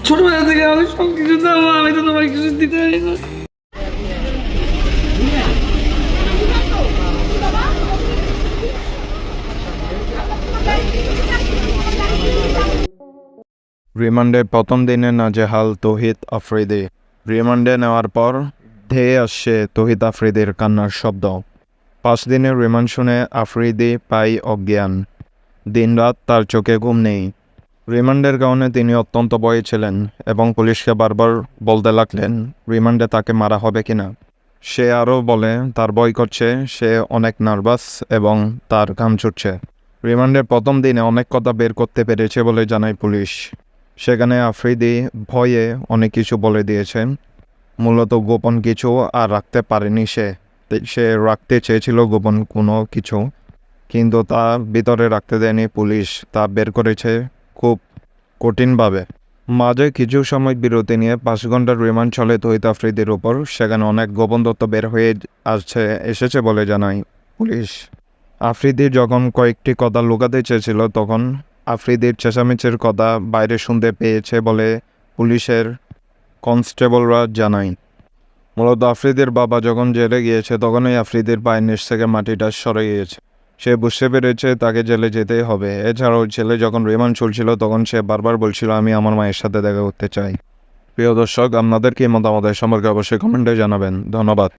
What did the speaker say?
ছোটবেলা থেকে আমি সব কিছু দাম, আমি তো তোমার কিছু দিতে পারি না। রিমান্ডের প্রথম দিনে নাজেহাল তৌহিদ আফ্রিদি। রিমান্ডে নেওয়ার পর ধেয়ে আসছে তৌহিদ আফ্রিদির কান্নার শব্দ। 5 দিনের রিমান্ড শুনে আফ্রিদি প্রায় অজ্ঞান। দিনরাত তার চোখে ঘুম নেই। রিমান্ডের কারণে তিনি অত্যন্ত ভয়ে ছিলেন এবং পুলিশকে বারবার বলতে লাগলেন রিমান্ডে তাকে মারা হবে কিনা। সে আরও বলে তার ভয় করছে, সে অনেক নার্ভাস এবং তার ঘাম ছুটছে। রিমান্ডের প্রথম দিনে অনেক কথা বের করতে পেরেছে বলে জানায় পুলিশ। সেখানে আফ্রিদি ভয়ে অনেক কিছু বলে দিয়েছেন। মূলত গোপন কিছু আর রাখতে পারেনি সে রাখতে চেয়েছিল গোপন কোনো কিছু, কিন্তু তা ভিতরে রাখতে দেয়নি পুলিশ। তা বের করেছে খুব কঠিনভাবে। মাঝে কিছু সময় বিরতি নিয়ে 5 ঘন্টার রিমান্ড চলে তৌহিদ আফ্রিদির উপর। সেখানে অনেক গোপন তথ্য বের হয়ে এসেছে বলে জানায় পুলিশ। আফ্রিদি যখন কয়েকটি কথা লুকাতে চেয়েছিল তখন আফ্রিদির চেঁচামেচির কথা বাইরে শুনতে পেয়েছে বলে পুলিশের কনস্টেবলরা জানায়। মূলত আফ্রিদির বাবা যখন জেলে গিয়েছে তখনই আফ্রিদির পায়ের নিচ থেকে মাটিটা সরে গিয়েছে। সে বুঝতে পেরেছে তাকে জেলে যেতেই হবে। এছাড়াও ছেলে যখন রিমান্ড চলছিল তখন সে বারবার বলছিল আমি আমার মায়ের সাথে দেখা করতে চাই। প্রিয় দর্শক, আপনাদের কি মতামত সম্পর্কে অবশ্যই কমেন্টে জানাবেন। ধন্যবাদ।